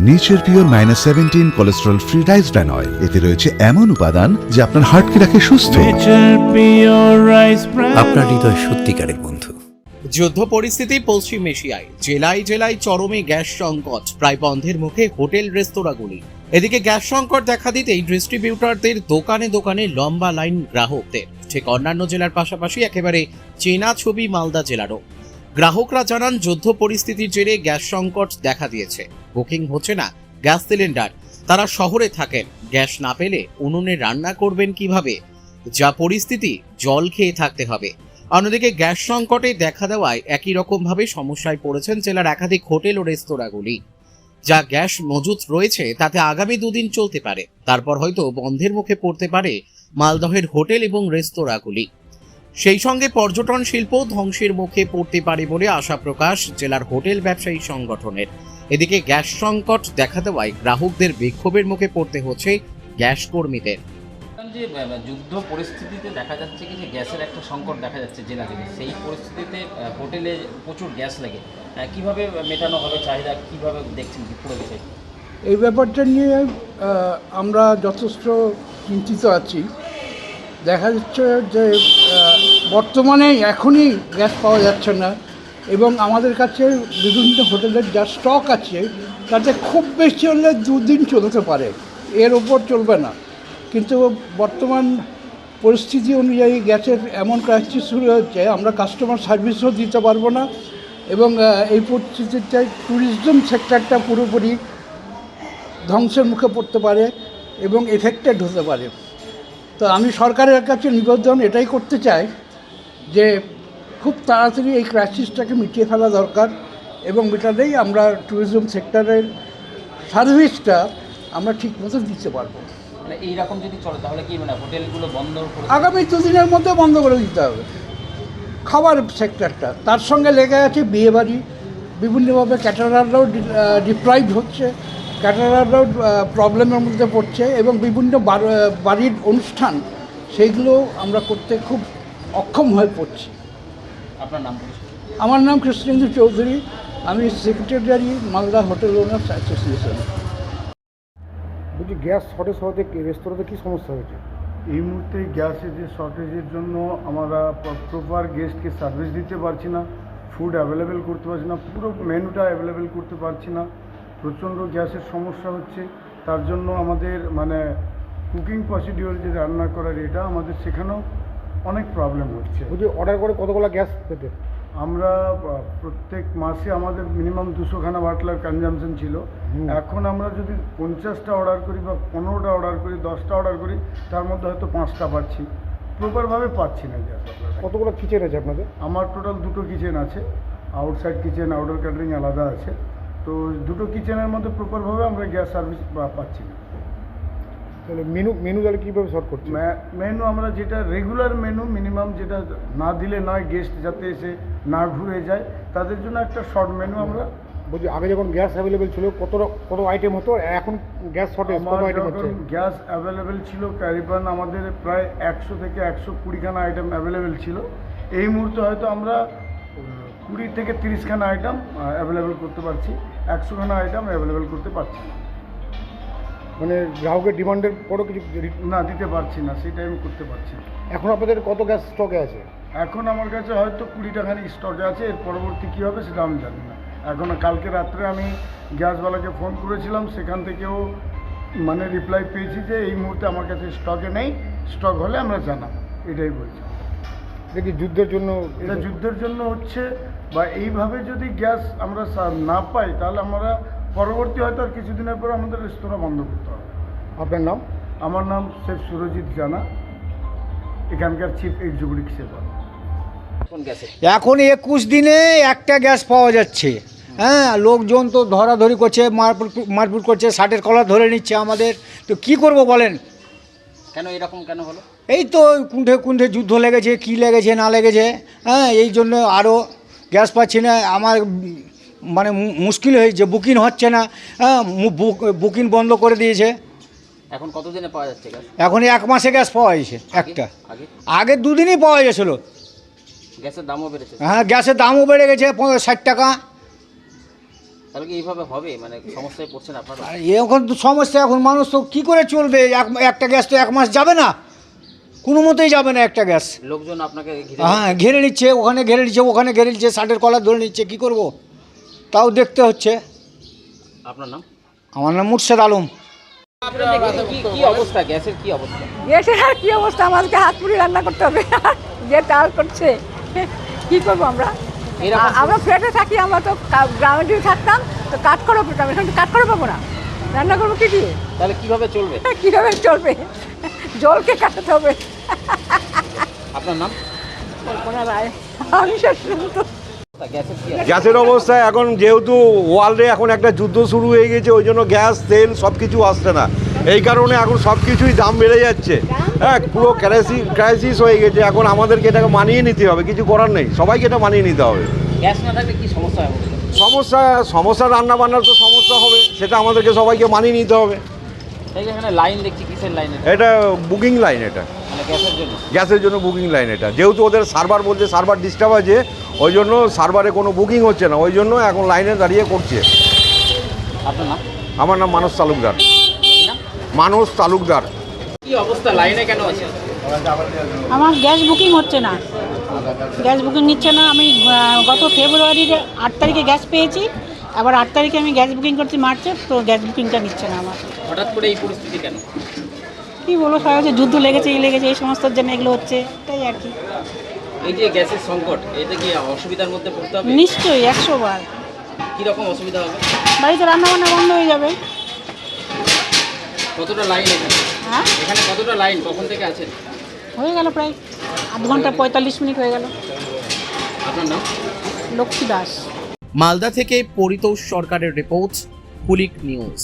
Nature pure -17 cholesterol free rice bran oil, এতে রয়েছে এমন উপাদান যা আপনার হার্টকে রাখে সুস্থ। আপনার হৃদয় সত্যিকারের বন্ধু। যুদ্ধ পরিস্থিতি পশ্চিম এশিয়ায়, জেলায় জেলায় চরমে গ্যাস সংকট, প্রায় বন্ধের মুখে হোটেল রেস্তোরাঁগুলি। এদিকে গ্যাস সংকট দেখা দিতেই ডিস্ট্রিবিউটরদের দোকানে দোকানে লম্বা লাইন গ্রাহকদের। ঠিক অন্যান্য জেলার পাশাপাশি একেবারে চেনা ছবি মালদা জেলারও। গ্রাহকরা জানান, যুদ্ধ পরিস্থিতির জেরে গ্যাস সংকট দেখা দিয়েছে, বুকিং হচ্ছে না গ্যাস সিলিন্ডার। তারা শহরে থাকেন, গ্যাস না পেলে উনুনে রান্না করবেন কিভাবে? যা পরিস্থিতি, জল খেয়ে থাকতে হবে। অন্যদিকে গ্যাস সংকটে দেখা দেওয়ায় একই রকমভাবে সমস্যায় পড়েছেন জেলার একাধিক হোটেল ও রেস্তোরাঁগুলি। যা গ্যাস মজুত রয়েছে তাতে আগামী দুদিন চলতে পারে, তারপর হয়তো বন্ধের মুখে পড়তে পারে মালদহের হোটেল এবং রেস্তোরাঁগুলি। সেই সঙ্গে পর্যটন শিল্প ধ্বংসের মুখে পড়তে পারে বলে আশা প্রকাশ জেলার হোটেল ব্যবসায়ী সংগঠনের। এদিকে গ্যাস সংকট দেখা দেওয়ায় গ্রাহকদের বিক্ষোভের মুখে পড়তে হচ্ছে গ্যাস কর্মীদের। যে যুদ্ধ পরিস্থিতিতে দেখা যাচ্ছে কি যে গ্যাসের একটা সংকট দেখা যাচ্ছে জেলা থেকে, সেই পরিস্থিতিতে হোটেলে প্রচুর গ্যাস লাগে, কিভাবে মেটানো হবে চাহিদা, কিভাবে দেখছেন কি পুরো বিষয়? এই ব্যাপারটা নিয়ে আমরা যথেষ্ট চিন্তিত আছি। দেখা যাচ্ছে যে বর্তমানে এখনই গ্যাস পাওয়া যাচ্ছে না, এবং আমাদের কাছে বিভিন্ন হোটেলের যা স্টক আছে তাতে খুব বেশি হলে 2 দিন চলতে পারে, এর ওপর চলবে না। কিন্তু বর্তমান পরিস্থিতি অনুযায়ী গ্যাসের এমন ক্রাইসিস শুরু হচ্ছে, আমরা কাস্টমার সার্ভিসও দিতে পারবো না, এবং এই পরিস্থিতিতে ট্যুরিজম সেক্টরটা পুরোপুরি ধ্বংসের মুখে পড়তে পারে এবং এফেক্টেড হতে পারে। তো আমি সরকারের কাছে নিবেদন এটাই করতে চাই যে খুব তাড়াতাড়ি এই ক্রাইসিসটাকে মিটিয়ে ফেলা দরকার, এবং মেটালেই আমরা ট্যুরিজম সেক্টরের সার্ভিসটা আমরা ঠিকমতো দিতে পারবো। মানে এইরকম যদি চলে তাহলে কি মানে হোটেলগুলো বন্ধ করে আগামী 2 দিনের মধ্যে বন্ধ করে দিতে হবে খাবার সেক্টরটা। তার সঙ্গে লেগে আছে বিয়েবাড়ি, বিভিন্নভাবে ক্যাটারাররাও ডিপ্রাইভ হচ্ছে, ক্যাটারাররাও প্রবলেমের মধ্যে পড়ছে, এবং বিভিন্ন বাড়ির অনুষ্ঠান সেইগুলো আমরা করতে খুব অক্ষম হয়ে পড়ছি। আপনার নাম পরিচয়? আমার নাম কৃষ্ণেন্দু চৌধুরী, আমি secretary Malda hotel owners association. বলছি, গ্যাস শর্টেজ হওয়াতে রেস্তোরাঁতে কী সমস্যা হয়েছে? এই মুহূর্তে গ্যাসের যে শর্টেজের জন্য আমরা প্রপার গেস্টকে সার্ভিস দিতে পারছি না, ফুড অ্যাভেলেবেল করতে পারছি না, পুরো মেনুটা অ্যাভেলেবেল করতে পারছি না। প্রচণ্ড গ্যাসের সমস্যা হচ্ছে, তার জন্য আমাদের মানে কুকিং প্রসিডিওর যে রান্না করার এটা আমাদের সেখানেও অনেক প্রবলেম হচ্ছে। বলছি, অর্ডার করে কতগুলো গ্যাস পেতে? আমরা প্রত্যেক মাসে আমাদের মিনিমাম 200খানা বাটলার কনজামশন ছিল। এখন আমরা যদি 50টা অর্ডার করি বা 15টা অর্ডার করি, 10টা অর্ডার করি, তার মধ্যে হয়তো 5টা পাচ্ছি, প্রপারভাবে পাচ্ছি না গ্যাস। কতগুলো কিচেন আছে আপনাদের? আমার টোটাল 2টো কিচেন আছে, আউটসাইড কিচেন, আউটডোর ক্যাটারিং আলাদা আছে। তো 2টো কিচেনের মধ্যে প্রপারভাবে আমরা গ্যাস সার্ভিস পাচ্ছি না। তাহলে মেনু তাহলে কীভাবে শর্ট করছে? মেনু আমরা যেটা রেগুলার মেনু মিনিমাম, যেটা না দিলে নয়, গেস্ট যাতে এসে না ঘুরে যায়, তাদের জন্য একটা শর্ট মেনু আমরা। বলছি, আগে যখন গ্যাস অ্যাভেলেবেল ছিল কত আইটেম হতো, এখন গ্যাস শর্টেজ কত আইটেম হচ্ছে? গ্যাস অ্যাভেলেবেল ছিল কারিবান আমাদের প্রায় 100 থেকে 120খানা আইটেম অ্যাভেলেবেল ছিল। এই মুহূর্তে হয়তো আমরা 20 থেকে 30খানা আইটেম অ্যাভেলেবেল করতে পারছি, 100খানা আইটেম অ্যাভেলেবেল করতে পারছি না। মানে গ্রাহকের ডিমান্ডের পরও কিছু না দিতে পারছি না, সেটাই আমি করতে পারছি না। এখন আপনাদের কত গ্যাস স্টকে আছে? এখন আমার কাছে হয়তো 20টাখানি স্টকে আছে, এর পরবর্তী কী হবে সেটা আমি জানি না। এখন কালকে রাত্রে আমি গ্যাসওয়ালাকে ফোন করেছিলাম, সেখান থেকেও মানে রিপ্লাই পেয়েছি যে এই মুহূর্তে আমার কাছে স্টকে নেই, স্টক হলে আমরা জানাবো, এটাই বলছি। দেখি যুদ্ধের জন্য এটা যুদ্ধের জন্য হচ্ছে, বা এইভাবে যদি গ্যাস আমরা না পাই তাহলে আমরা পরবর্তী হয়তো আর কিছুদিনের পর আমাদের রেস্তোরাঁ বন্ধ করতে হবে। আপনার নাম? আমার নাম শেখ সুরজিৎ জানা, এখানকার চিফ এক্সিকিউটিভ সেবা। এখন 21 দিনে একটা গ্যাস পাওয়া যাচ্ছে। হ্যাঁ, লোকজন তো ধরাধরি করছে, মারপিট করছে, শার্টের কলার ধরে নিচ্ছে আমাদের। তো কি করব বলেন? কেন এরকম কেন হলো? এই তো কুণ্ঠে কুণ্ঠে যুদ্ধ লেগেছে, কি লেগেছে না লেগেছে, হ্যাঁ, এই জন্য আরও গ্যাস পাচ্ছি না। আমার মানে মুশকিল হয়েছে, বুকিং হচ্ছে না। হ্যাঁ, বুকিং বন্ধ করে দিয়েছে। এখন কতদিনে পাওয়া যাচ্ছে গ্যাস? এখন 1 মাসে গ্যাস পাওয়া যাচ্ছে একটা। আগে 2 দিনই পাওয়া গেছিলো। গ্যাসের দামও বেড়েছে? হ্যাঁ, গ্যাসের দামও বেড়ে গেছে 60 টাকা। তাহলে কি এইভাবে হবে, মানে সমস্যায় পড়ছেন আপনারা? আর এখন তো সমস্যা, এখন মানুষ তো কী করে চলবে? একটা গ্যাস তো 1 মাস যাবে না, কোনো মতেই যাবে না একটা গ্যাস। লোকজন আপনাকে ঘিরে হ্যাঁ, ঘিরে নিচ্ছে, ওখানে ঘিরে নিচ্ছে, ওখানে ঘিরে নিচ্ছে, শার্টের কলার ধরে নিচ্ছে, কী করব? তাও দেখতে হচ্ছে। আপনার নাম? আমার নাম মুর্শেদ আলম। কি অবস্থা, গ্যাসের কি অবস্থা? গ্যাসের আর কী অবস্থা, আমাদেরকে হাত পুড়িয়ে রান্না করতে হবে। যে চাল করছে কী করবো আমরা? এরকম আমরা ফ্ল্যাটে থাকি, আমরা তো গ্রামে যদি থাকতাম তো কাঠ খড় পেতাম, এখন তো কাঠ খড় পাবো না, রান্না করবো কী দিয়ে? তাহলে কিভাবে চলবে? কীভাবে চলবে? জলকে কাটাতে হবে। আপনার নাম? কল্পনা রায়। আমি শ্বশুর মতো। গ্যাসের কি গ্যাসের অবস্থা এখন যেহেতু ওয়ার্ল্ডে এখন একটা যুদ্ধ শুরু হয়ে গেছে, ওই জন্য গ্যাস তেল সব কিছু আসছে না, এই কারণে এখন সব কিছুই দাম বেড়ে যাচ্ছে। হ্যাঁ, পুরো ক্রাইসিস হয়ে গেছে। এখন আমাদেরকে এটাকে মানিয়ে নিতে হবে, কিছু করার নেই, সবাইকে এটা মানিয়ে নিতে হবে। গ্যাস না থাকলে কি সমস্যা হবে? সমস্যা রান্না বান্নার তো সমস্যা হবে, সেটা আমাদেরকে সবাইকে মানিয়ে নিতে হবে। এই যে এখানে লাইন দেখছি, কিসের লাইন? এটা বুকিং লাইন, এটা মানে গ্যাসের জন্য? গ্যাসের জন্য বুকিং লাইন। এটা যেহেতু ওদের সার্ভার বলছে সার্ভার ডিস্টার্ব আছে, ওই জন্য সার্ভারে কোনো বুকিং হচ্ছে না, ওই জন্য এখন লাইনে দাঁড়িয়ে করছে। আপনার নাম? আমার নাম মানস তালুকদার। মানস তালুকদার। কি অবস্থা, লাইনে কেন আছে? আমার গ্যাস বুকিং হচ্ছে না, গ্যাস বুকিং নিচ্ছে না। আমি গত ফেব্রুয়ারির 8 তারিখে গ্যাস পেয়েছি, আবার 8 তারিখে আমি গ্যাস বুকিং করছি মার্চে, তো গ্যাস বুকিংটা নিচ্ছে না আমার। হঠাৎ করে এই পরিস্থিতি কেন? কী বলবো, সবাই হচ্ছে যুদ্ধ লেগেছে, এই লেগেছে, এই সমস্তর জন্য এগুলো হচ্ছে, তাই আর কি। এই যে গ্যাসের সংকট, এতে কি অসুবিধার মধ্যে পড়তে হবে? নিশ্চয়ই 100 বার। কীরকম অসুবিধা হবে? বাড়িতে রান্নাবান্না বন্ধ হয়ে যাবে। কতটা লাইন এখানে? হ্যাঁ, এখানে কতটা লাইন, কখন থেকে আছেন? হয়ে গেল প্রায় আধ ঘন্টা 45 মিনিট হয়ে গেল। আপনার নাম? লক্ষ্মী দাস। মালদা থেকে পরিতোষ সরকারের রিপোর্ট, কুলিক নিউজ।